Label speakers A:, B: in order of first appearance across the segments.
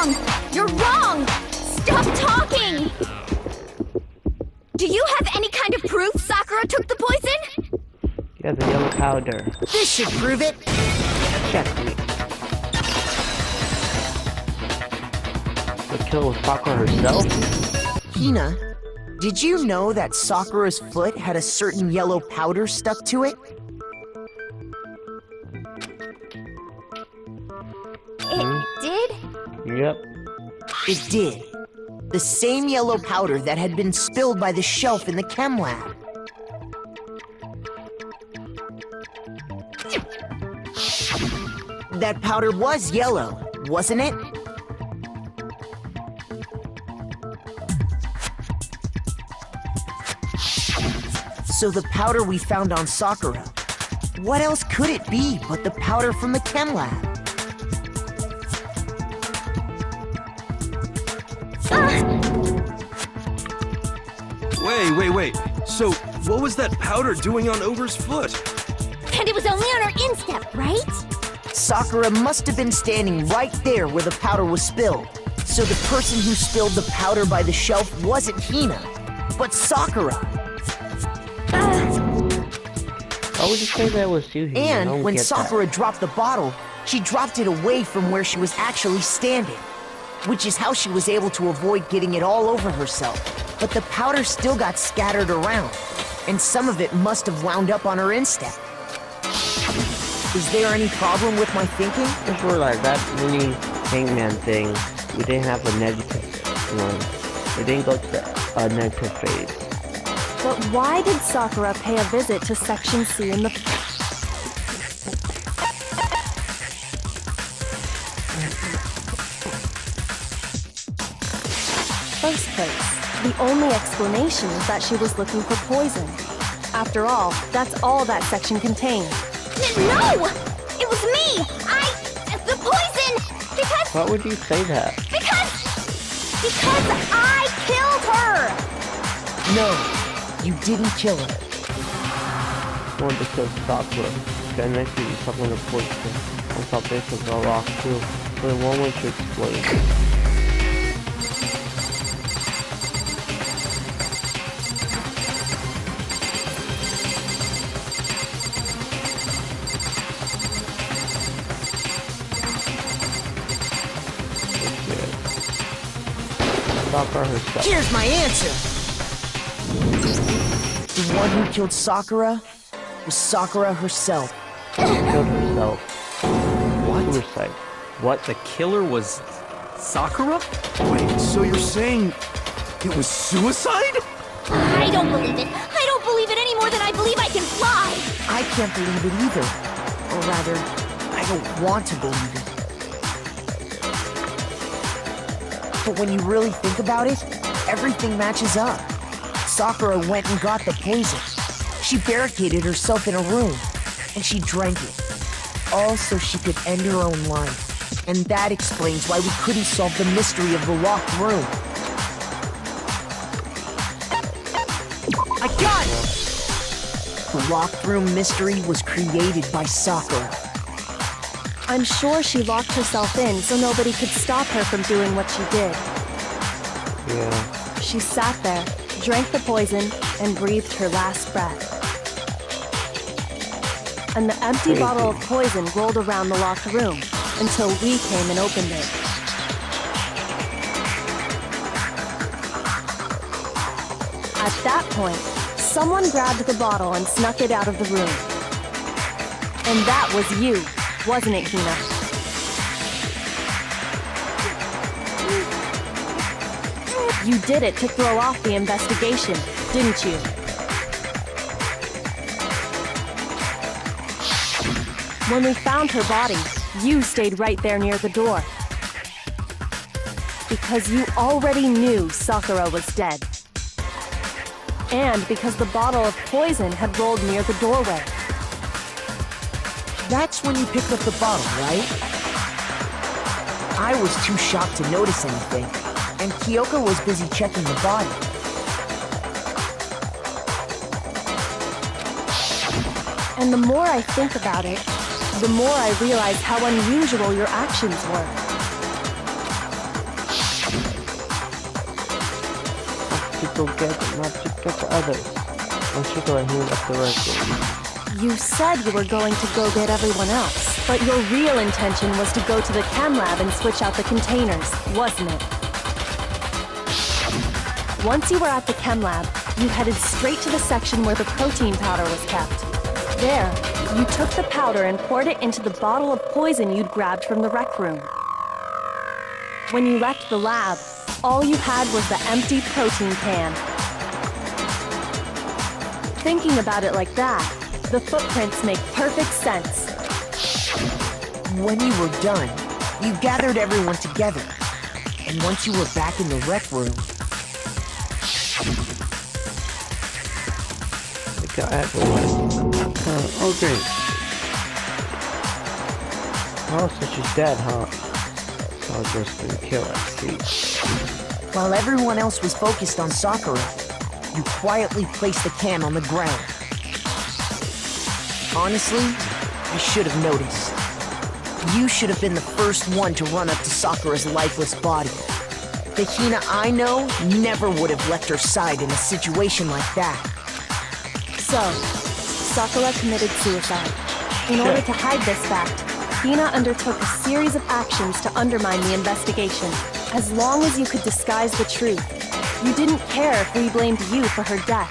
A: wrong! You're wrong! Stop talking! Do you have any kind of proof Sakura took the poison?
B: Yeah, the yellow powder.
C: This should prove it.
B: Checkmate. The kill was Sakura herself?
C: Hina, did you know that Sakura's foot had a certain yellow powder stuck to it?
A: It did?
B: Yep.
C: It did. The same yellow powder that had been spilled by the shelf in the chem lab. That powder was yellow, wasn't it? So the powder we found on Sakura, what else could it be but the powder from the chem lab?
D: Wait. So, what was that powder doing on Over's foot?
A: And it was only on her instep, right?
C: Sakura must have been standing right there where the powder was spilled. So the person who spilled the powder by the shelf wasn't Hina, but Sakura.
B: Why would you say that was you?
C: And when Sakura dropped the bottle, she dropped it away from where she was actually standing, which is how she was able to avoid getting it all over herself. But the powder still got scattered around, and some of it must have wound up on her instep. Is there any problem with my thinking?
B: If we're like that mini hangman thing, we didn't have a negative one. We didn't go to a negative phase.
E: But why did Sakura pay a visit to Section C in the first place? The only explanation is that she was looking for poison. After all, that's all that section contained.
A: No! It was me! The poison! Because...
B: Why would you say that?
A: Because I killed her!
C: No, you didn't kill her.
B: I wanted to kill Sakura. Okay, next week you're talking about poison. On top this was a rock too. So one way to explain. Sakura herself.
C: Here's my answer! The one who killed Sakura was Sakura herself.
B: She killed herself.
D: What?
B: Suicide.
D: What? The killer was Sakura? Wait, so you're saying it was suicide?
A: I don't believe it. I don't believe it any more than I believe I can fly.
C: I can't believe it either. Or rather, I don't want to believe it. But when you really think about it, everything matches up. Sakura went and got the poison. She barricaded herself in a room, and she drank it. All so she could end her own life. And that explains why we couldn't solve the mystery of the locked room. I got it! The locked room mystery was created by Sakura.
E: I'm sure she locked herself in so nobody could stop her from doing what she did.
B: Yeah.
E: She sat there, drank the poison, and breathed her last breath. And the empty
B: Crazy.
E: bottle of poison rolled around the locked room until we came and opened it. At that point, someone grabbed the bottle and snuck it out of the room. And that was you, wasn't it, Hina? You did it to throw off the investigation, didn't you? When we found her body, you stayed right there near the door. Because you already knew Sakura was dead. And because the bottle of poison had rolled near the doorway.
C: That's when you picked up the bottle, right? I was too shocked to notice anything, and Kyoko was busy checking the body.
E: And the more I think about it, the more I realize how unusual your actions were.
B: go get them, not to get the others. When Shikara he left the rest.
E: You said you were going to go get everyone else, but your real intention was to go to the chem lab and switch out the containers, wasn't it? Once you were at the chem lab, you headed straight to the section where the protein powder was kept. There, you took the powder and poured it into the bottle of poison you'd grabbed from the rec room. When you left the lab, all you had was the empty protein can. Thinking about it like that, the footprints make perfect sense.
C: When you were done, you gathered everyone together. And once you were back in the rec room,
B: I got everyone. Okay. Oh, so she's dead, huh? So I just didn't kill her, see.
C: while everyone else was focused on Sakura, you quietly placed the can on the ground. Honestly, I should have noticed. You should have been the first one to run up to Sakura's lifeless body. The Hina I know never would have left her side in a situation like that.
E: So, Sakura committed suicide. In order to hide this fact, Hina undertook a series of actions to undermine the investigation. As long as you could disguise the truth, you didn't care if we blamed you for her death.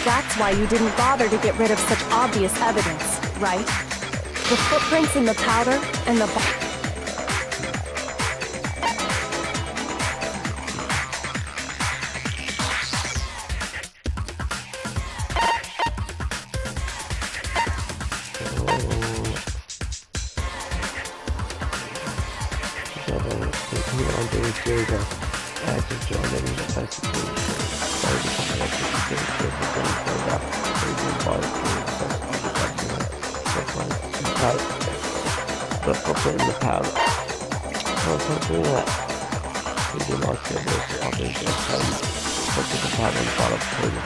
E: That's why you didn't bother to get rid of such obvious evidence, right? The footprints in the powder and the
B: the footprint in the powder. Oh, so doing that. We do not kill this obviously put the powder in the bottle of poison.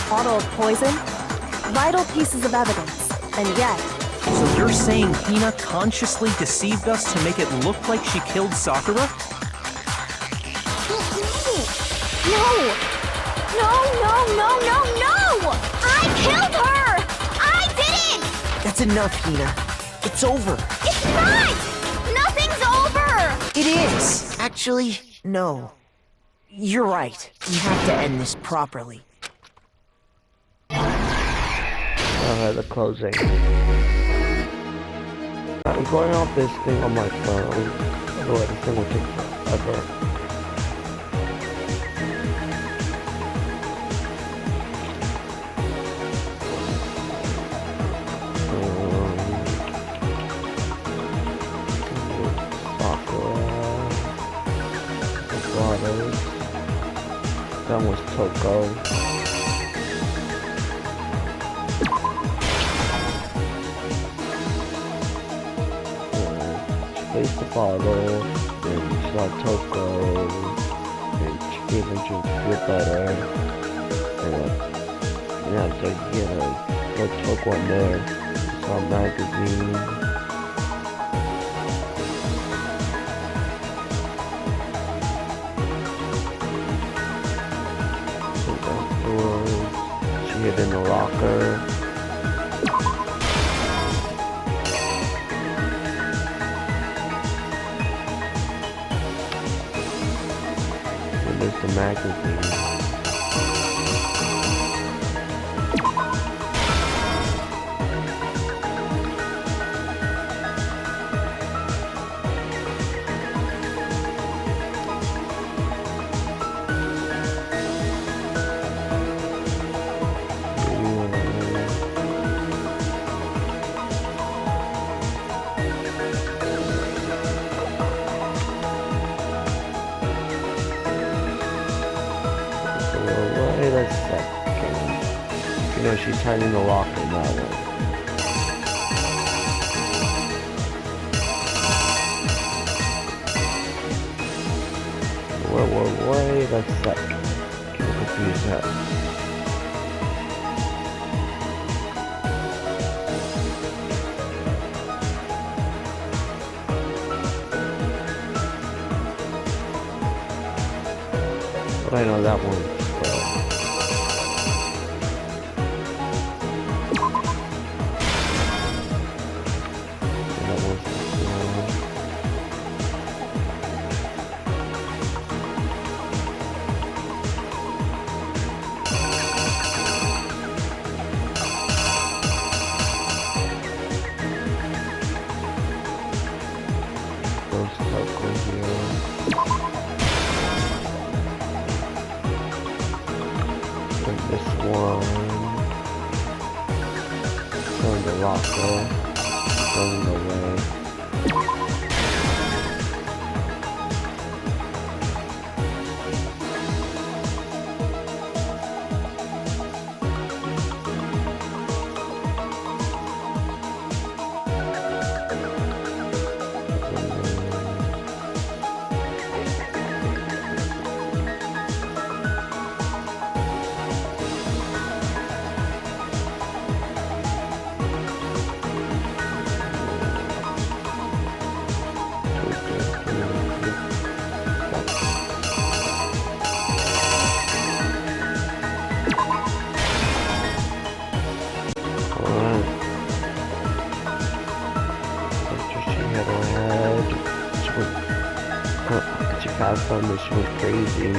E: bottle of poison? Vital pieces of evidence, and yet...
D: So you're saying Hina consciously deceived us to make it look like she killed Sakura?
A: No! I killed her! I didn't!
C: That's enough, Hina. It's over.
A: It's not! Nothing's over!
C: It is. Actually, no. You're right. We have to end this properly.
B: The closing. I'm going off this thing on my phone. Otherwise, this thing will take forever. That was Toko. She placed the bottle, then she saw Toko, and she gave him to feel better. And after you get a Toko in there, she saw a magazine. Hid in the locker. And there's the magazine. Wait a second. You know, she's hiding in the locker now. Wait a second. Get confused now. But I know that one. She was crazy.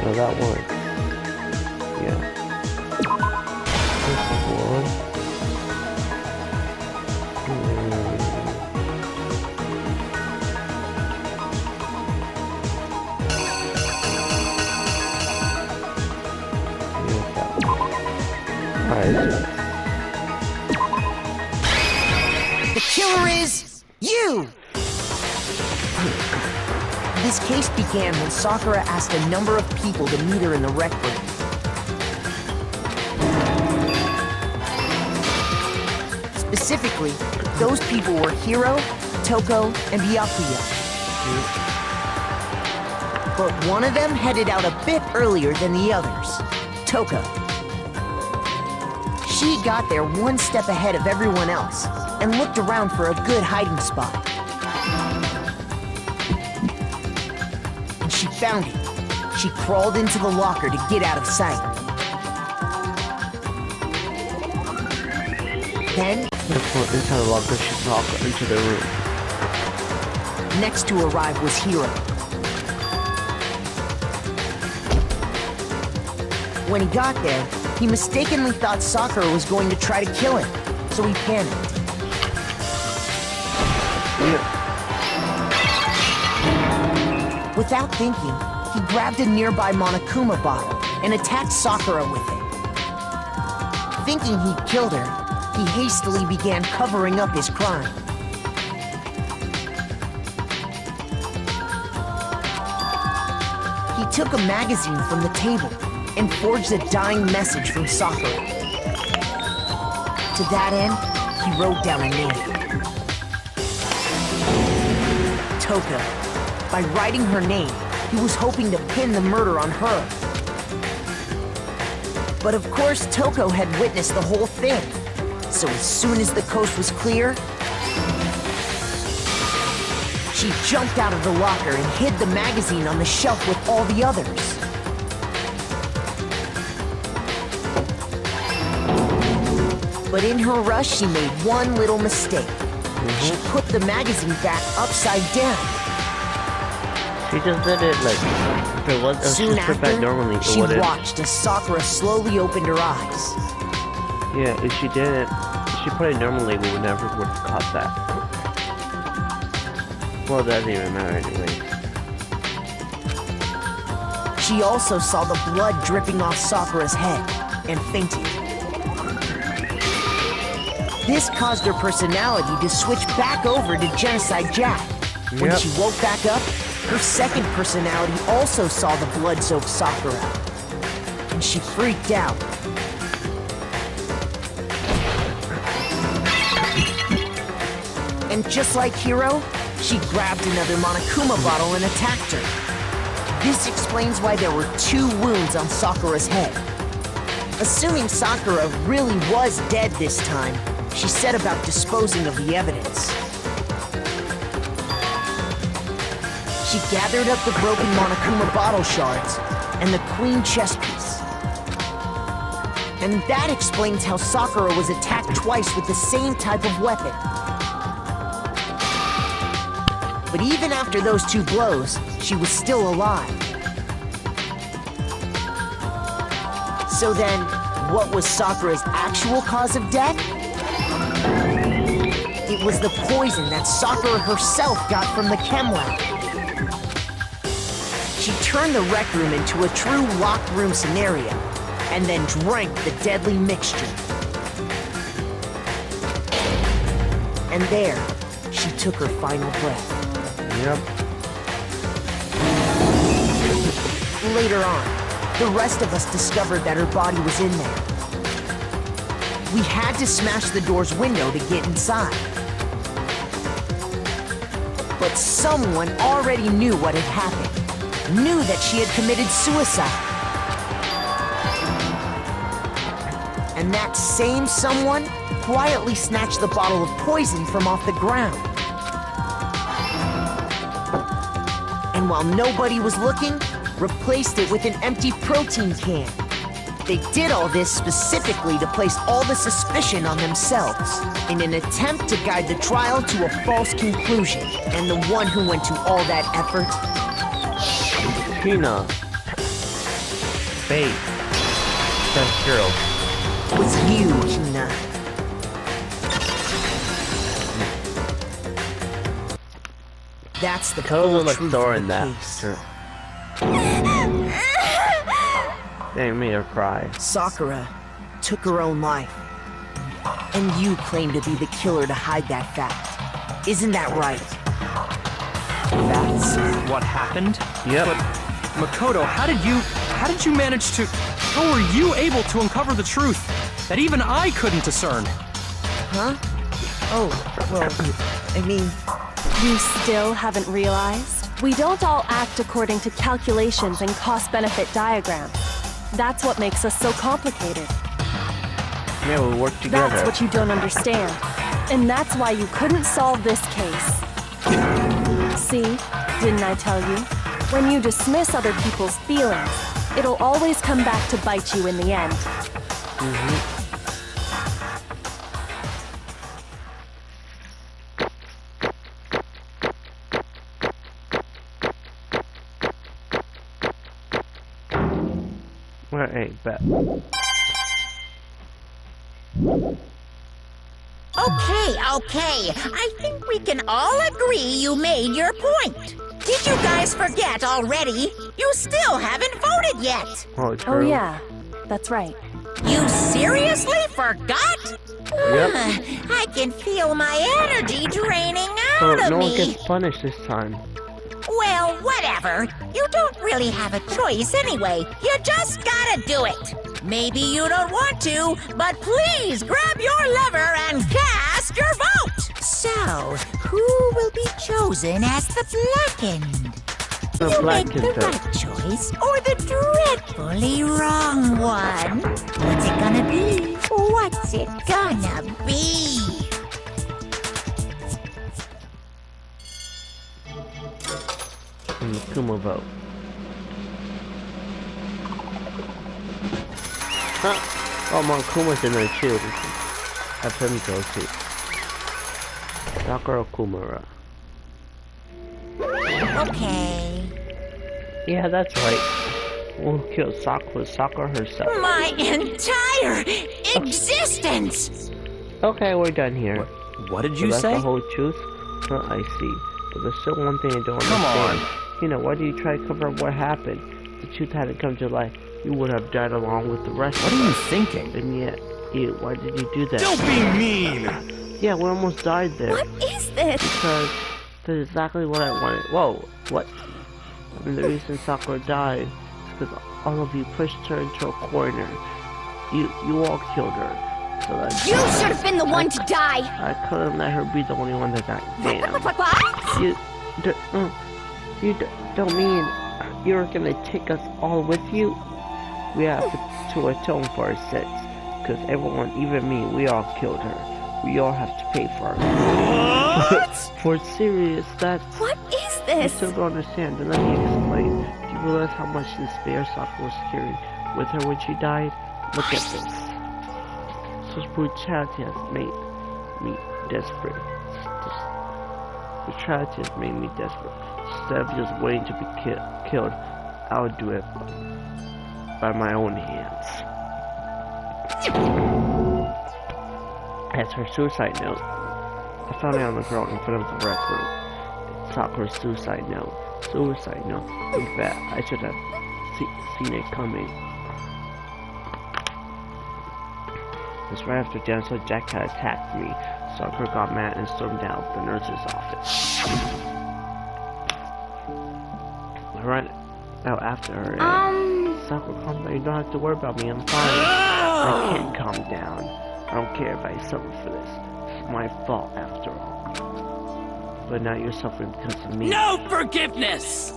B: No, that one. Yeah. This one.
C: The killer is you! This case began when Sakura asked a number of people to meet her in the rec room. Specifically, those people were Hiro, Toko, and Byakuya. But one of them headed out a bit earlier than the others, Toko. She got there one step ahead of everyone else and looked around for a good hiding spot. And she found it. She crawled into the locker to get out of sight. Then,
B: inside the locker, she walked into the room.
C: Next to arrive was Hiro. When he got there, he mistakenly thought Sakura was going to try to kill him, so he panicked. Without thinking, he grabbed a nearby Monokuma bottle and attacked Sakura with it. Thinking he'd killed her, he hastily began covering up his crime. He took a magazine from the table and forged a dying message from Sakura. To that end, he wrote down a name. Toko. By writing her name, he was hoping to pin the murder on her. But of course, Toko had witnessed the whole thing. So as soon as the coast was clear, she jumped out of the locker and hid the magazine on the shelf with all the others. But in her rush, she made one little mistake. She put the magazine back upside down.
B: She just did it like, if it was,
C: Soon
B: put back
C: after,
B: normally, it
C: she
B: wouldn't.
C: watched as Sakura slowly opened her eyes.
B: Yeah, if she didn't, if she put it normally, we would never would have caught that. Well, it doesn't even matter anyway.
C: She also saw the blood dripping off Sakura's head and fainted. This caused her personality to switch back over to Genocide Jack. When
B: Yep.
C: she woke back up, her second personality also saw the blood-soaked Sakura. And she freaked out. And just like Hiro, she grabbed another Monokuma bottle and attacked her. This explains why there were 2 wounds on Sakura's head. Assuming Sakura really was dead this time, she set about disposing of the evidence. She gathered up the broken Monokuma bottle shards and the queen chess piece. And that explains how Sakura was attacked twice with the same type of weapon. But even after those 2 blows, she was still alive. So then, what was Sakura's actual cause of death? It was the poison that Sakura herself got from the chem lab. She turned the rec room into a true locked room scenario, and then drank the deadly mixture. And there, she took her final breath.
B: Yep.
C: Later on, the rest of us discovered that her body was in there. We had to smash the door's window to get inside. But someone already knew what had happened. Knew that she had committed suicide. And that same someone quietly snatched the bottle of poison from off the ground. And while nobody was looking, replaced it with an empty protein can. They did all this specifically to place all the suspicion on themselves, in an attempt to guide the trial to a false conclusion. And the one who went to all that effort?
B: Tina. Faith. That girl.
C: Was you, Hina. That's the
B: Tell
C: full
B: them like
C: truth
B: Thor
C: of
B: in
C: the
B: that.
C: case.
B: Sure. They made her cry.
C: Sakura took her own life. And you claim to be the killer to hide that fact. Isn't that right?
D: That's what happened?
B: Yep.
D: But Makoto, how did you manage to... How were you able to uncover the truth that even I couldn't discern?
C: Huh? Oh, well, I mean...
E: You still haven't realized? We don't all act according to calculations and cost-benefit diagrams. That's what makes us so complicated.
B: Yeah, we work together.
E: That's what you don't understand. And that's why you couldn't solve this case. See? Didn't I tell you? When you dismiss other people's feelings, it'll always come back to bite you in the end.
B: Well, hey, bet.
F: Okay. I think we can all agree you made your point. Did you guys forget already? You still haven't voted yet.
B: Oh,
E: Oh
B: true.
E: yeah, that's right.
F: You seriously forgot?
B: Yep.
F: I can feel my energy draining
B: So
F: out of
B: no one
F: me.
B: gets punished this time.
F: Well, whatever. whatever. You don't really have a choice anyway. You just gotta do it. Maybe you don't want to, but please grab your lever and cast your vote. So, who will be chosen as the blackened? You make the right choice or the dreadfully wrong one. What's it gonna be? What's it gonna be?
B: Kuma vote. Huh? Oh, Kuma's in there too. Have him go too. Sakura Kumara.
F: Okay.
B: Yeah, that's right. We'll kill Sakura herself.
F: My entire existence!
B: Okay, we're done here.
D: What did
B: So
D: you
B: that's
D: say?
B: the whole truth? Huh, I see. But there's still one thing I don't
D: Come
B: understand.
D: on.
B: You know, why do you try to cover up what happened? If the truth hadn't come to light, you would have died along with the rest
D: What
B: of
D: are you
B: us.
D: thinking?
B: And yet, you, why did you do that?
G: Don't be mean!
B: Yeah, we almost died there.
A: What is this?
B: Because that's exactly what I wanted. Whoa, what? I mean, the reason Sakura died is because all of you pushed her into a corner. You all killed her. So that
A: You should have been the one to die.
B: I couldn't let her be the only one that died. Damn.
A: What?
B: You don't mean you're gonna take us all with you? We have to atone for our sins. Because everyone, even me, we all killed her. We all have to pay for her.
G: What?
B: For serious, that's...
A: What is
B: I
A: this?
B: still don't understand, but let me explain. Do you realize how much despair Sakura was carrying with her when she died? Look at this. Such brutality has made me desperate. Brutality has made me desperate. Instead of just waiting to be killed, I'll do it by my own hands. As her suicide note, I found it on the ground in front of the rec room. It's Sakura's suicide note. Suicide note. In fact, I should have seen it coming. It's right after Dinosaur Jack had attacked me. Sakura got mad and stormed out of the nurse's office. I ran out after her and Sakura, calm down. You don't have to worry about me. I'm fine. I can't calm down. I don't care if I suffer for this. It's my fault after all. But now you're suffering because of me.
G: No forgiveness!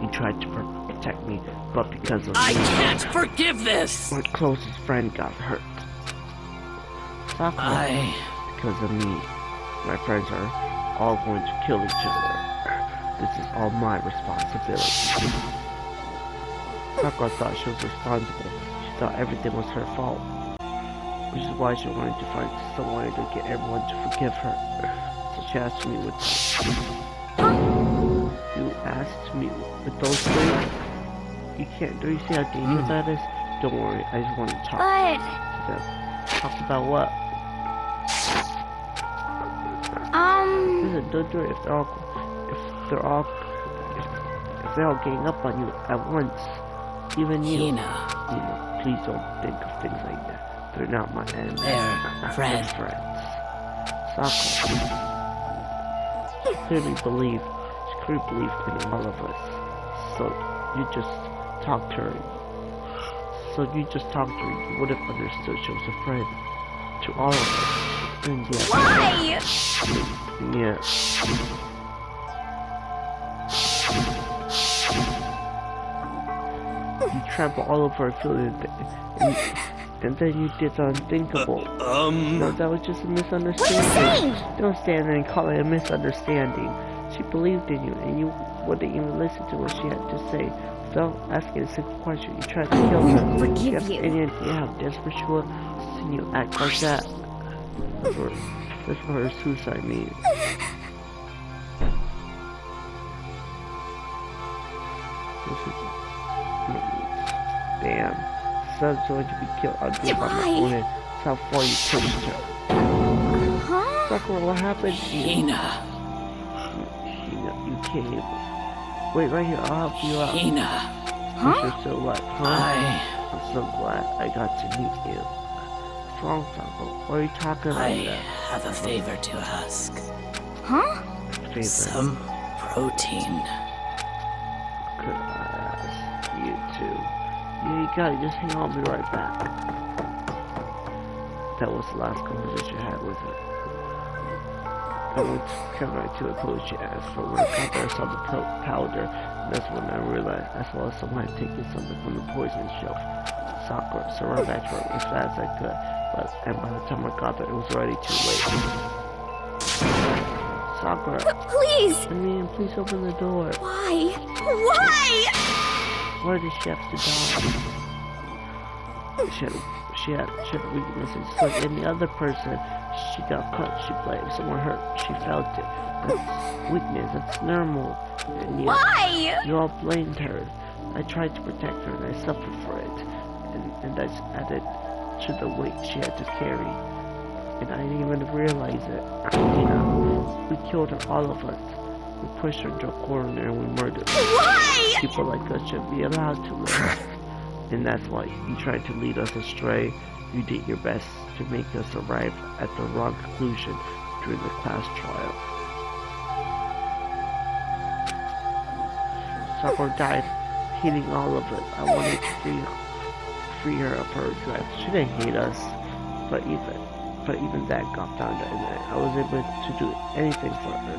B: You tried to protect me, but because of
G: I
B: me,
G: can't forgive this!
B: my closest friend got hurt. Sakura, because of me, my friends are all going to kill each other. This is all my responsibility. Sakura thought she was responsible. She thought everything was her fault. Which is why she wanted to find some way to get everyone to forgive her. So she asked me with... You asked me with those things? You can't... Do you see how dangerous that is? Don't worry, I just want to talk.
A: But...
B: She said, talk about what? Listen, don't do it if they're all getting up on you at once. Even you. Hina, please don't think of things like that. They're not my enemies.
G: They're friends.
B: Sakura clearly believed in all of us. So you just talked to her. You would have understood she was a friend to all of us. And yeah.
A: Why?
B: Yeah. You trampled all over her feelings, and then you did the unthinkable. No, that was just a misunderstanding.
A: What are you saying?
B: Don't stand there and call it a misunderstanding. She believed in you, and you wouldn't even listen to what she had to say. Without asking a simple question, you tried to kill her.
A: won't forgive you.
B: Any idea how desperate she was? Seeing you act like that. That's what her suicide means. Damn. Son's going to be killed. I'll do it by my own hand. That's how far you pushed her.
A: Huh?
B: Sakura, what happened?
G: Hina.
B: You came. Wait, right here. I'll help you out.
G: Hina.
B: Huh? You're so lucky, huh? I'm so glad I got to meet you. What's wrong, Sakura? What are you talking about?
G: I have a favor to ask.
A: Huh?
B: Favor.
G: protein.
B: Could I ask you to? Yeah, you got it. Just hang on. I'll be right back. That was the last conversation I had with her. I went right to the coach. She asked for where I got some of the powder. And that's when I realized I saw someone had taken something from the poison shelf. Sakura, so I ran back to her as fast as I could. And by the time I got there, it was already too late. Sakura.
A: Please!
B: I mean, please open the door.
A: Why? Why?
B: Why did she have to die? She had weaknesses just like any other person. She got cut, she bled, someone hurt, she felt it. That's weakness, that's normal. And yet,
A: Why?
B: you all blamed her. I tried to protect her and I suffered for it. And that's added to the weight she had to carry. And I didn't even realize it. You know, we killed her, all of us. We pushed her into a corner and we murdered her.
A: Why?
B: People like us should be allowed to live. And that's why you tried to lead us astray. You did your best to make us arrive at the wrong conclusion during the class trial. Sakura died, hating all of it. I wanted to free her of her regret. She didn't hate us, but even that got found out, and I was able to do anything for her.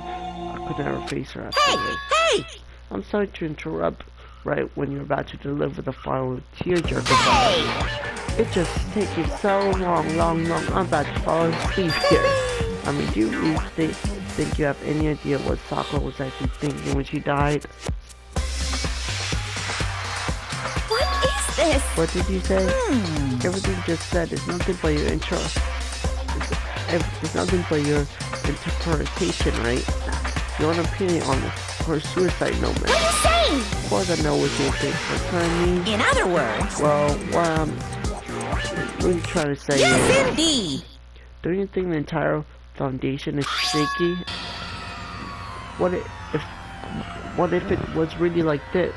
B: I could never face her after this.
F: Hey!
B: I'm sorry to interrupt right when you're about to deliver the final tearjerker.
F: Hey!
B: It just taking so long. I'm about to fall asleep here. I mean, do you really think you have any idea what Sakura was actually thinking when she died?
A: What is this?
B: What did you say? Everything you just said is nothing but your it's nothing but your interpretation, right? Your own opinion on her suicide note.
A: What are you saying?
B: Of course I know what you think, but I mean...
F: In other words...
B: Well, what I'm really trying to say
F: Yes,
B: is...
F: indeed!
B: Don't you think the entire foundation is shaky? What if it was really like this?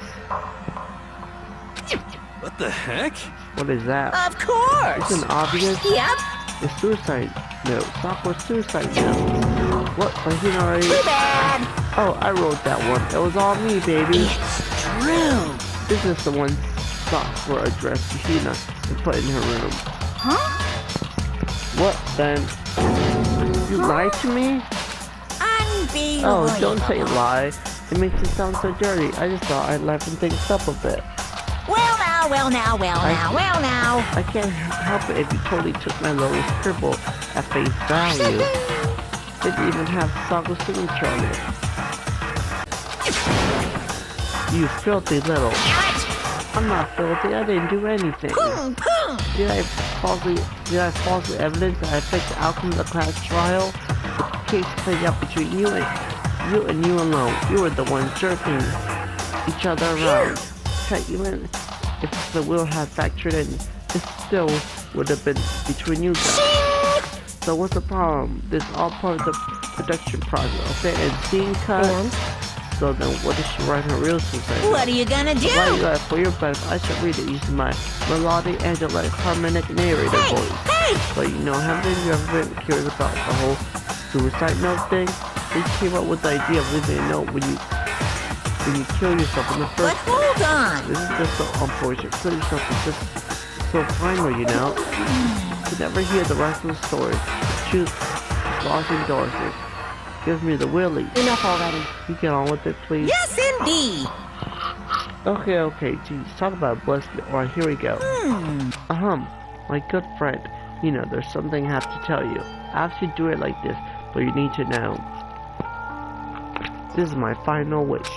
D: What the heck?
B: What is that?
F: Of course!
B: Isn't it obvious?
F: Yep!
B: The suicide note. Sakura's suicide note. What? But he already...
F: Too bad!
B: Oh, I wrote that one. It was all me, baby.
F: It's true!
B: This is the one Sakura addressed to Hina and put in her room.
A: Huh?
B: What then? You lied to me?
F: Unbelievable!
B: Oh, don't say lie. It makes it sound so dirty. I just thought I'd liven things up a bit.
F: Well now.
B: I can't help it if you totally took my little scribble at face value. Didn't even have Sakura's signature on it. You filthy little... I'm not filthy, I didn't do anything. Did I falsely evidence that I affect the outcome of the class trial? The case played out between you alone. You were the one jerking each other around. Heck, even if the will had factored in, it still would have been between you guys. So what's the problem? This is all part of the production process, okay? And scene cut. So then what is she writing her real suicide note?
F: What are you gonna do?
B: Why you for your benefit, I should read it using my melodic, angelic, harmonic narrator voice.
F: Hey!
B: But you know, haven't you ever been curious about the whole suicide note thing? They came up with the idea of leaving a note when you kill yourself in the
F: But
B: first place.
F: hold on!
B: This is just so unfortunate. Kill yourself is just so primal, you know? You never hear the rest of the story. Choose lost endorses. Give me the willy.
E: Enough already.
B: You get on with it, please.
F: Yes, indeed!
B: Okay, geez. Talk about blessed. Alright, here we go. My good friend. You know, there's something I have to tell you. I have to do it like this, but you need to know. This is my final wish.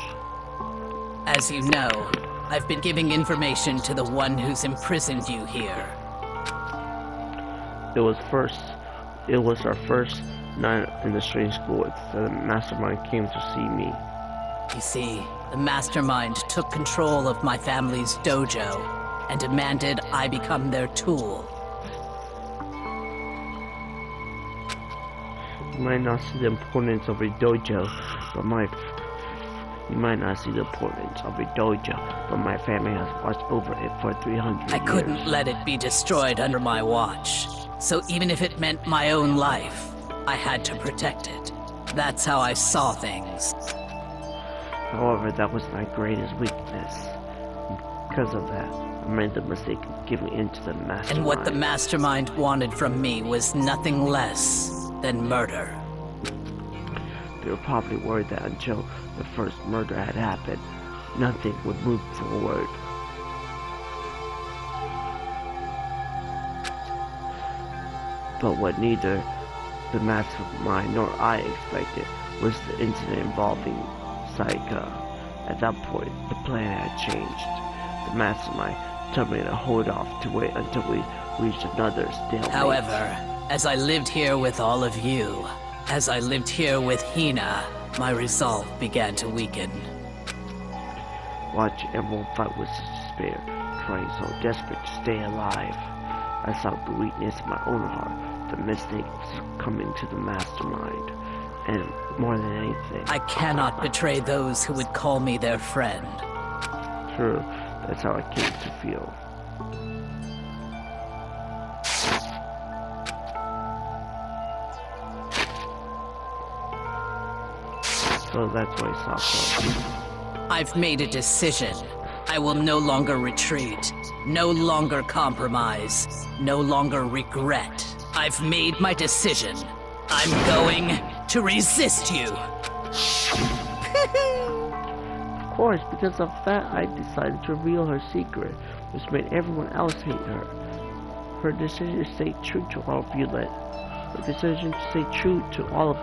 G: As you know, I've been giving information to the one who's imprisoned you here.
B: It was our first night in the strange school. The mastermind came to see me.
G: You see, the mastermind took control of my family's dojo and demanded I become their tool.
B: You might not see the importance of a dojo, but my family has watched over it for 300 years.
G: I couldn't let it be destroyed under my watch. So even if it meant my own life, I had to protect it. That's how I saw things.
B: However, that was my greatest weakness. Because of that, I made the mistake of giving in to the mastermind.
G: And what the mastermind wanted from me was nothing less than murder.
B: They were probably worried that until the first murder had happened, nothing would move forward. But what neither the mastermind nor I expected was the incident involving Saika. At that point, the plan had changed. The mastermind told me to hold off to wait until we reached another stalemate.
G: However, as I lived here with all of you, as I lived here with Hina, my resolve began to weaken.
B: Watching everyone fight with such despair, trying so desperate to stay alive, I saw the weakness in my own heart, the mistake of succumbing to the mastermind, and more than anything,
G: I cannot betray those who would call me their friend.
B: true, that's how I came to feel. So that's why Sakura.
G: I've made a decision. I will no longer retreat, no longer compromise, no longer regret. I've made my decision. I'm going to resist you.
B: Of course, because of that, I decided to reveal her secret, which made everyone else hate her. Her decision to stay true to all of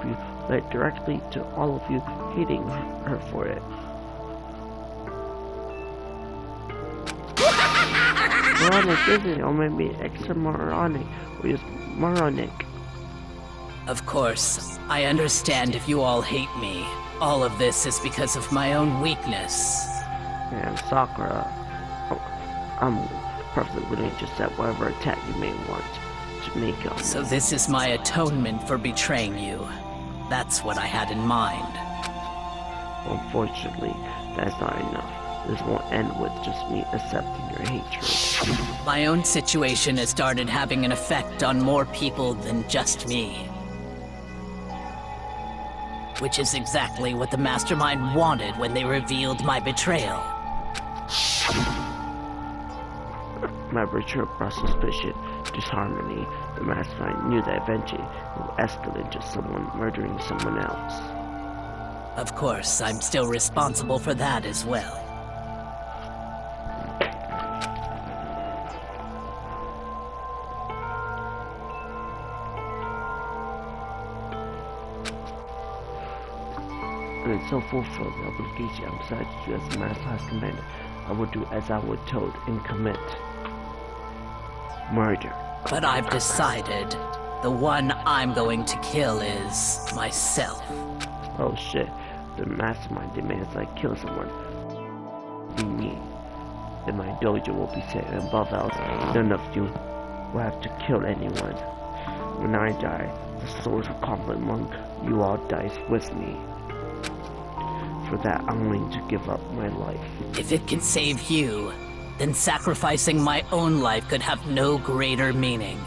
B: you led directly to all of you hating her for it. Moronic, isn't it? Or maybe extra moronic, or just moronic.
G: Of course, I understand if you all hate me. All of this is because of my own weakness.
B: And Sakura, I'm perfectly willing to accept whatever attack you may want to make on me.
G: So this is my atonement for betraying you. That's what I had in mind.
B: Unfortunately, that's not enough. This won't end with just me accepting your hatred.
G: My own situation has started having an effect on more people than just me. Which is exactly what the mastermind wanted when they revealed my betrayal.
B: My betrayal brought suspicion, disharmony. The mastermind knew that eventually it would escalate into someone murdering someone else.
G: Of course, I'm still responsible for that as well.
B: And so fulfill the obligation I'm decided to do as the master has commanded. I will do as I was told and commit murder.
G: But I've decided the one I'm going to kill is myself.
B: Oh shit, the mastermind demands I kill someone. Be me. Then my dojo will be set above else. None of you will have to kill anyone. When I die, the souls of conflict among you all dies with me. For that, I'm willing to give up my life.
G: If it can save you, then sacrificing my own life could have no greater meaning.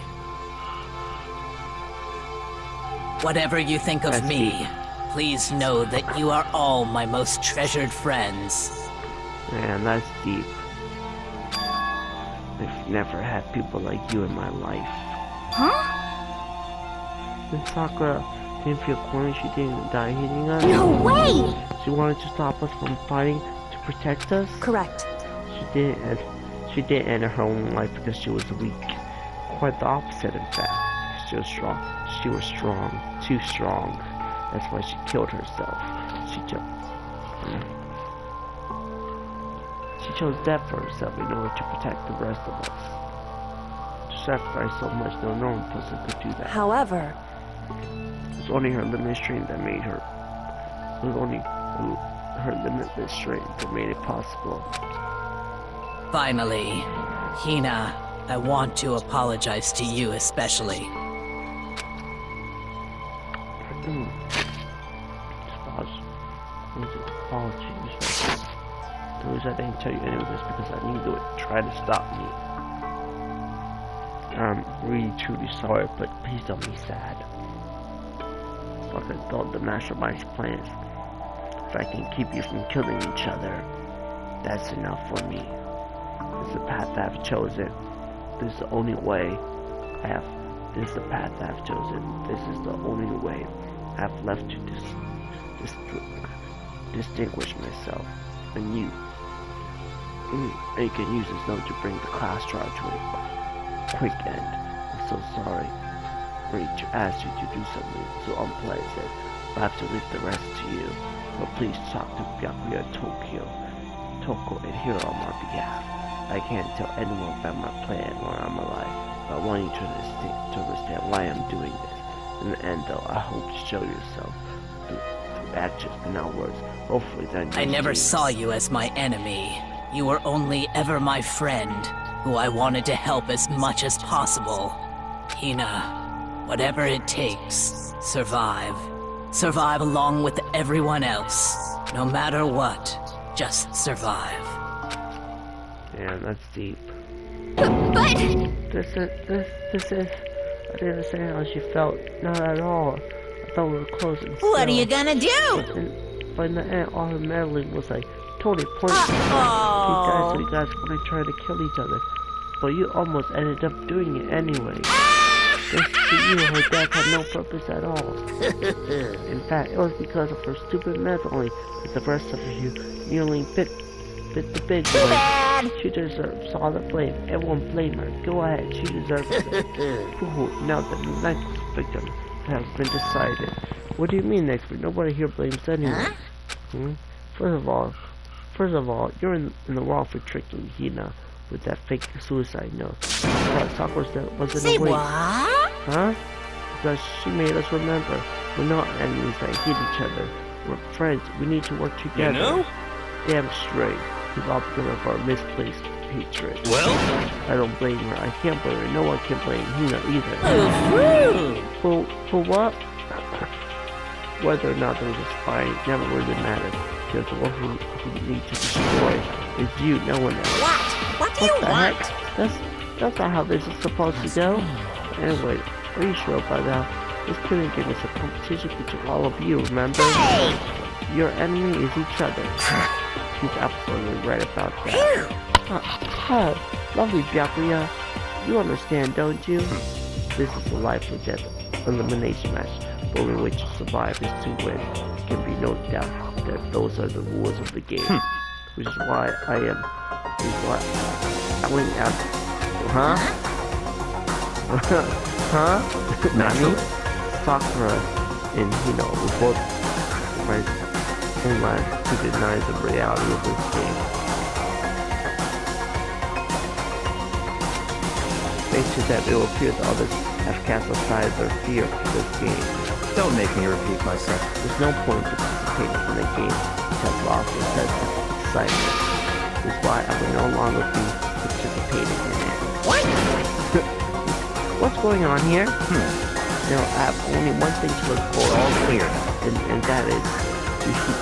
G: Whatever you think of me, please know that you are all my most treasured friends.
B: Man, that's deep. I've never had people like you in my life.
A: Huh?
B: When Sakura didn't feel cornered, she didn't die hitting us.
A: No way!
B: She wanted to stop us from fighting to protect us.
E: Correct.
B: She didn't end her own life because she was weak. Quite the opposite, in fact. She was strong. She was strong. Too strong. That's why she killed herself. She chose death for herself in order to protect the rest of us. To sacrifice so much, no normal person could do that.
E: However,
B: It was only her limitless strength that made her. It was only her limitless strength that made it possible.
G: Finally, Hina, I want to apologize to you especially.
B: Apologies. The reason I didn't tell you any of this because I knew they would try to stop me. I'm really truly sorry, but please don't be sad. Fucking thought the mastermind's plans if I can keep you from killing each other, that's enough for me. It's the path I've chosen. This is the only way this is the path I've chosen. This is the only way I've left to distinguish myself. And you can use this note to bring the class trial to a quick end. I'm so sorry. I need to ask you to do something so unpleasant. I have to leave the rest to you. But please talk to Byakuya Toko and Hiro on my behalf. I can't tell anyone about my plan while I'm alive, but I want you to understand why I'm doing this. In the end, though, I hope to show yourself through actions and not words. Hopefully then
G: I never saw you as my enemy. You were only ever my friend, who I wanted to help as much as possible. Hina, whatever it takes, survive. Survive along with everyone else. No matter what, just survive.
B: Yeah, that's deep.
A: But...
B: This is... I didn't understand how she felt. Not at all. I thought we were close and still.
F: What are you gonna do?
B: But in the end, all her meddling was like totally pointless. You guys were gonna try to kill each other. But you almost ended up doing it anyway. Thanks to you, her death had no purpose at all. In fact, it was because of her stupid meddling that the rest of you nearly bit the big one.
F: Bad.
B: She deserves all the blame. Everyone blame her. Go ahead, she deserves it. Now the next victim has been decided. What do you mean next victim? Nobody here blames anyone.
F: Huh?
B: First of all, you're in the wrong for tricking Hina with that fake suicide note. Sakura wasn't
F: Say
B: awake.
F: what?
B: Huh? Because she made us remember. We're not enemies that hate each other. We're friends. We need to work together.
H: You know?
B: Damn straight. We've all because of our misplaced hatred.
H: Well?
B: I don't blame her. I can't blame her. No one can blame Hina either. For what? Whether or not there was a spy never really mattered. Because the one who needs to destroy is you, no one else.
F: What do you want?
B: Heck? That's not how this is supposed to go. Anyway, are you sure about that? This killing game is a competition between all of you, remember?
F: Hey!
B: Your enemy is each other. She's absolutely right about that. Lovely Byakuya. You understand, don't you? This is a life or death elimination match. The only way to survive is to win. There can be no doubt that those are the rules of the game. Which is why I went out. Huh? Huh? Nani? Sakura and Hino were both friends in life to deny the reality of this game. Thanks to that, it will appear that others have cast aside their fear for this game.
H: Don't make me repeat myself.
B: There's no point in participating in a game which has lost its sense of excitement. This is why I will no longer be participating in it.
F: What?
B: What's going on here? Now, I have only one thing to look for, all clear, and that is to heap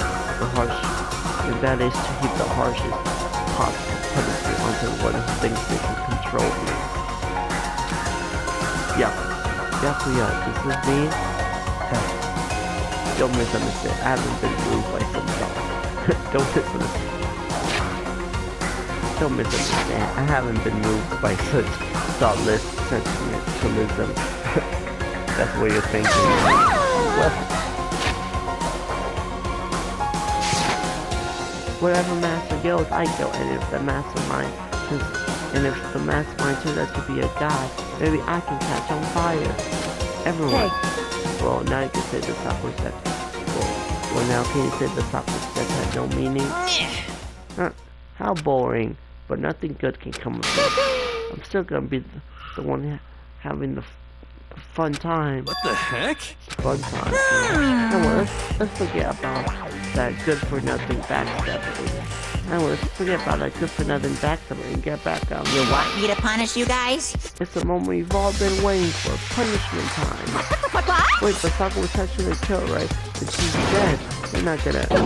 B: the harshest possible punishment onto one who thinks they can control me. Byakuya, does this mean? Don't misunderstand. I haven't been moved by some thought. Don't misunderstand. I haven't been moved by such thoughtless sentimentalism. That's what you're thinking. Wherever master goes, I go. And if the mastermind turns out to be a god, maybe I can catch on fire. Everyone.
E: Hey.
B: Well, now you can say the Sakura set. Well, now can you say the Sakura set had no meaning? How boring. But nothing good can come of it. I'm still gonna be the one having the fun time.
H: What the heck?
B: Fun time. Come on, let's forget about that good for nothing backstabbing. Let's forget about that good for nothing backstabbing and get back on.
F: You want me to punish you guys?
B: It's the moment we've all been waiting for. Punishment time.
A: What?
B: Wait, but Sakura was actually killed, right? And she's dead. You're not gonna...
A: But...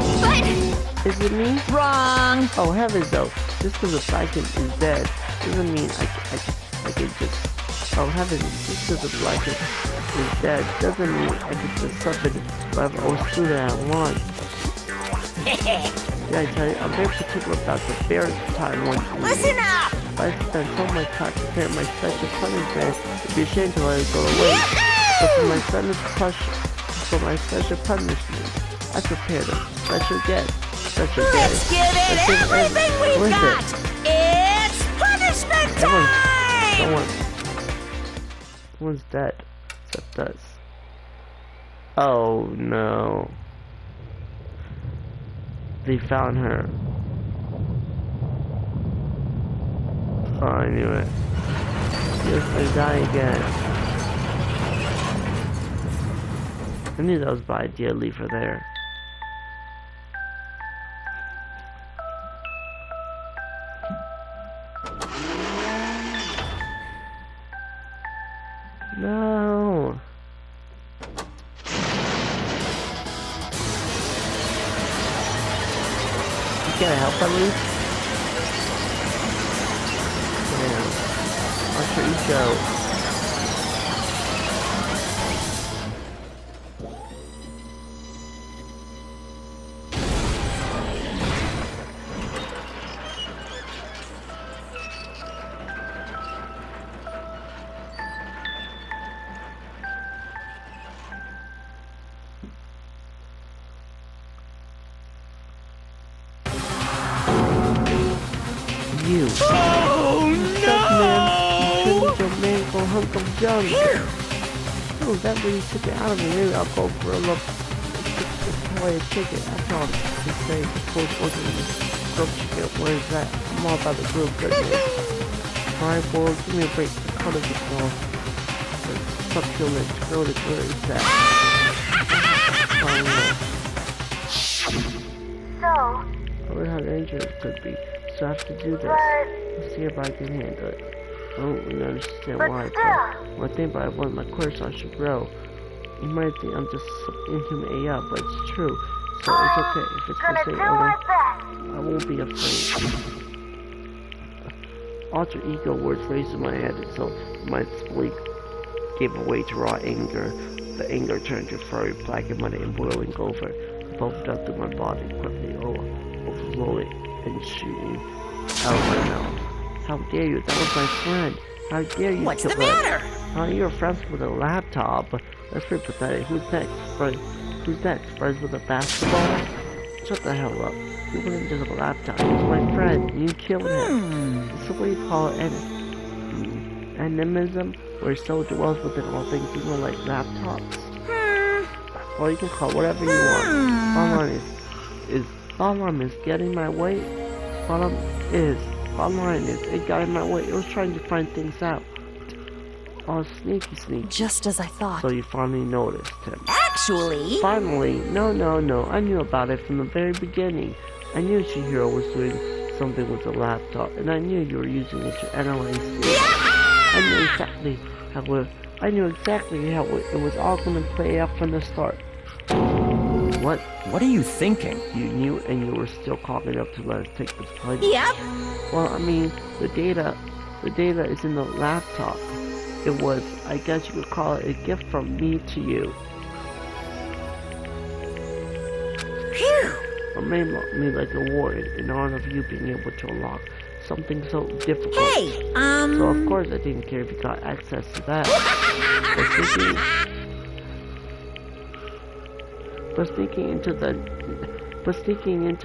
B: Is it me?
F: Wrong.
B: Oh, heavens though. Just because the Lycan is dead doesn't mean I can just... Oh heavens, just because the Lycan is dead doesn't mean I can just summon whatever old student I want. Yeah, I tell you, I'm very particular about the very time when
F: Listen up!
B: I spent so much time preparing my special punishment, it'd be a shame to let it go to waste. But for my special punishment, I prepared a special guest.
F: Let's give it everything we've got! It's punishment time!
B: Someone's dead, except us. Oh no. They found her. Oh, I knew it. Yes, I die again. I knew that was a bad idea to leave her there. No. Can I help at least? Damn. I'll sure you go. You. Oh no! You turned into a maniacal hunk of junk. Oh, that really took it out of me. Maybe I'll go for a look. Probably a ticket. After all, this day, the post wasn't in the grub chicken. What is that? I'm all about the grilled goodness. Alright, boy, give me a break. The cut of the ball. The succulent, grilled good is that. I wonder how dangerous it could be. So I have to do this. Let's see if I can handle it. I don't really understand why, but one thing about one of my course I should grow. You might think I'm just inhuman AF, but it's true. So it's okay. If it's for sake I won't be afraid. Alter ego words raised in my head, so my spleen gave way to raw anger. The anger turned to furry, black and muddy and boiling over. Both up through my body quickly, overflowing and shooting out of my mouth. How dare you? That was my friend. How dare you?
F: What's the matter?
B: You're friends with a laptop. That's pretty pathetic. Who's next? Who's next? Friends with a basketball? Shut the hell up. He wasn't just a laptop. He was my friend. You killed him. It's what you call animism, where a soul dwells within all things, even like laptops. Or you can call it whatever you want. Bottom line is getting my way. Bottom line is it got in my way. It was trying to find things out. Oh, sneaky.
E: Just as I thought.
B: So you finally noticed him.
F: Actually...
B: Finally? No. I knew about it from the very beginning. I knew Chihiro was doing something with the laptop, and I knew you were using it to analyze things. I knew exactly how it was all going to play out from the start. What?
H: What are you thinking?
B: You knew, and you were still calling up to let us take this plane?
F: Yep.
B: Well, I mean, the data is in the laptop. It was, I guess you could call it a gift from me to you.
F: Phew.
B: Or maybe like a reward in honor of you being able to unlock something so difficult.
F: Hey,
B: So of course I didn't care if you got access to that. But sneaking into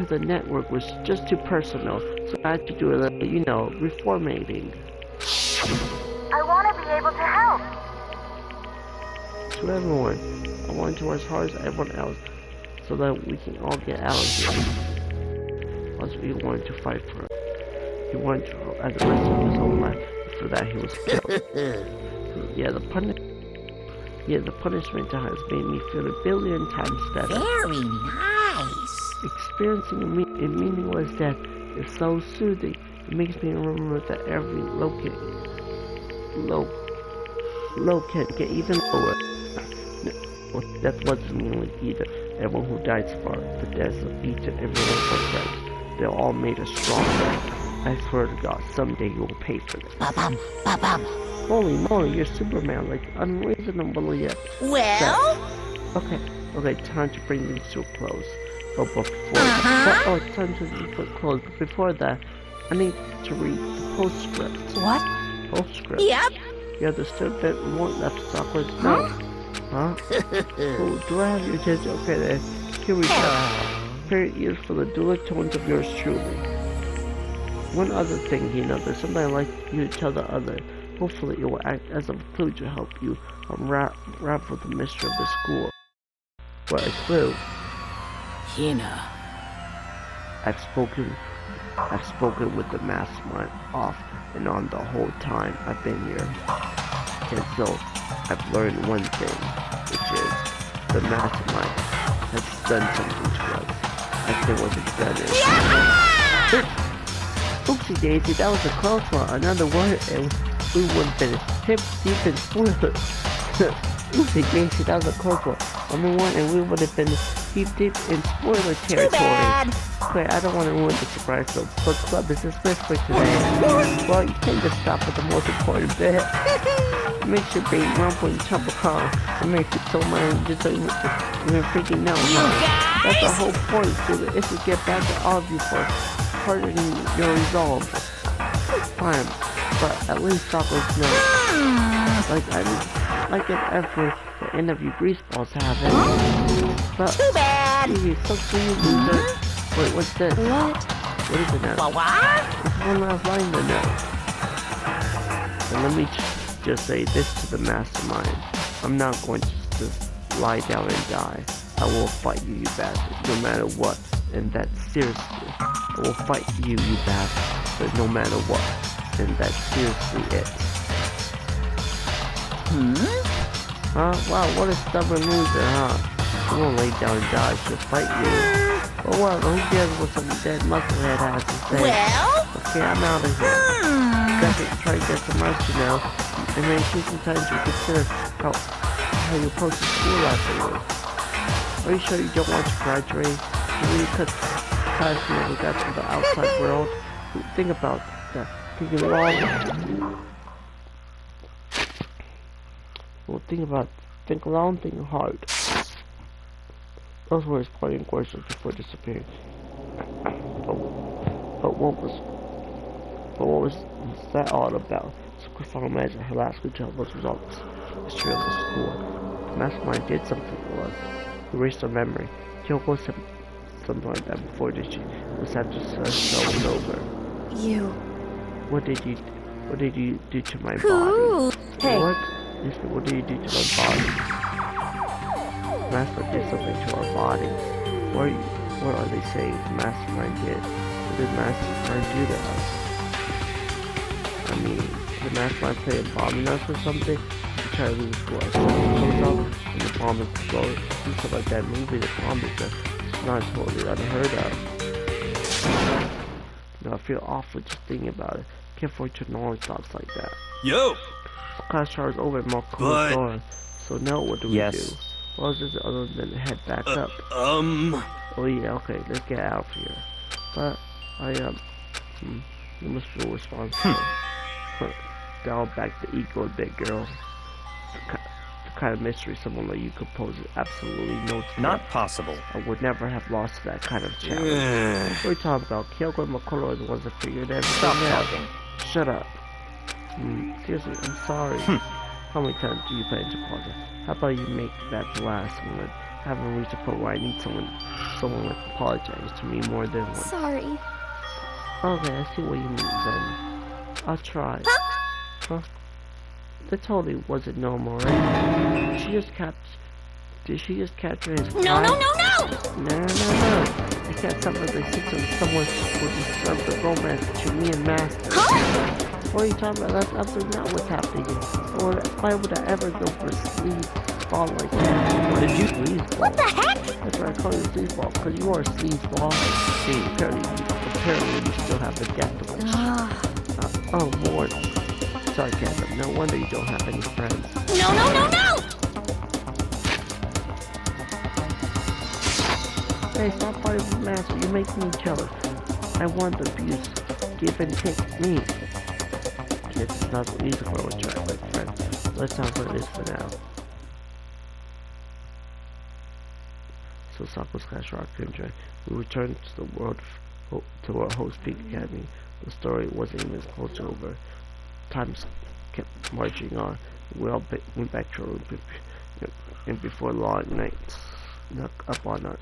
B: the network was just too personal, so I had to do a little, reformatting.
I: I want to be able to help.
B: To everyone, I want to work as hard as everyone else, so that we can all get out of here. Also, he wanted to fight for us. He wanted to, as the rest of his whole life. For that, he was killed. The punishment has made me feel a billion times better.
F: Very nice.
B: Experiencing a meaningless death is so soothing. It makes me remember that every low can get even lower. Well, that wasn't meaningless either. Everyone who died sparked the deaths of each and every one of our friends. They all made us stronger. I swear to God, someday you will pay for this.
F: Ba-bum.
B: Holy moly, you're Superman, like unreasonable yet.
F: Well?
B: Okay, time to bring things to a close. it's time to put clothes. But before that, I need to read the postscript.
F: What?
B: Postscript.
F: Yep.
B: You understood that more left Sakura's note? Huh? Oh, do I have your attention? Okay then. Here we go. Prepare your ears for the dual tones of yours truly. One other thing, there's something I'd like you to tell the other. Hopefully it will act as a clue to help you unravel the mystery of the school. What a clue.
G: Hina.
B: I've spoken with the mastermind off and on the whole time I've been here. And so I've learned one thing, which is the mastermind has done something to us. I think was excited. Oopsie daisy, that was a close one. Another word and we would have been hip deep in spoilers. Oopsie daisy, that was a close one. Number one, and we would have been deep in spoiler territory.
F: Too bad.
B: Okay, I don't want to ruin the surprise, so book club is dismissed for today. Well, you can't just stop at the most important bit. Make sure baby rumble and trouble calm and make it so mind just so you're freaking out. That's the whole point, dude, is to get back at all of you for hardening your resolve. Fine, but at least Sakura's note. Like an effort the end of you grease balls have it. But
F: too bad.
B: Gee, sucks for you, loser. Wait, what's this?
E: What?
B: What is it now?
F: What?
B: It's one last line in the note. And let me just say this to the mastermind. I'm not going to just lie down and die. I will fight you, you bastard, no matter what. And that's seriously. I will fight you, you bastard, no matter what. And that's seriously it. Huh? Wow, what a stubborn loser, huh? I won't lay down and die, she'll fight you. Oh well, who cares what some dead musclehead has to say?
F: Well?
B: Okay, I'm out of here. Try to get some rest, and then sometimes you consider how you approach the school afterwards. Are you sure you don't want to graduate? You really cut class you never got to the outside world? Think about that. Think long, think hard. Those were his parting questions before disappearing. But what was that all about? Sakura finally imagined her last good job was results. History of the school. The mastermind did something to us. Erased her memory. Kyoko said something like that before, did she? It was after the show was over.
E: You.
B: What did you do to my body?
E: Hey.
B: What? What did you do to my body? Master did something to our bodies. What are they saying the mastermind did? What did mastermind do to us? I mean, did the mastermind play a bomb in us or something? We try to lose to us. Comes up and the bomb explodes. Do stuff like that movie, the bomb is just not totally unheard of. I feel awful just thinking about it. Can't afford to ignore thoughts like that.
J: Yo!
B: Class charge over at more closed doors. So now what do we do? What is this other than head back up? Oh yeah, okay, let's get out of here. But you must feel responsible. Dial back the ego a bit, girl. The kind of mystery someone like you could pose is absolutely no threat.
J: Not possible.
B: I would never have lost that kind of challenge. What are you talking about? Kyoko and Makoro are the ones that figured everything out.
J: Stop talking.
B: Shut up. Seriously, I'm sorry. How many times do you plan to apologize? How about you make that the last one? Haven't reached a point where I need someone like apologize to me more than once.
E: Sorry.
B: Okay, I see what you mean then. I'll try. Huh? That totally wasn't normal, right? Did she just capture his pride?
A: No!
B: No. I can't stop as I sit on someone who disturbs the romance between me and Master. What are you talking about? That's absolutely not what's happening here. Why would I ever go for a sleazeball like that? What did you sleazeball?
A: What the heck?
B: That's why I call you sleazeball, because you are a sleazeball. See, apparently you still have the depth of it. Oh Lord. Sarcasm. No wonder you don't have any friends.
A: No!
B: Hey, stop fighting with Master. You're making me jealous. I want the abuse. Give and take me. Kids, it's not so easy for a track like friend. Let's not for this for now. So so Sakura's class rock couldn't join. We returned to the world, to our host Peak Academy. The story wasn't even close to over. Time kept marching on. We all went back to our room, and before long, night snuck up on us.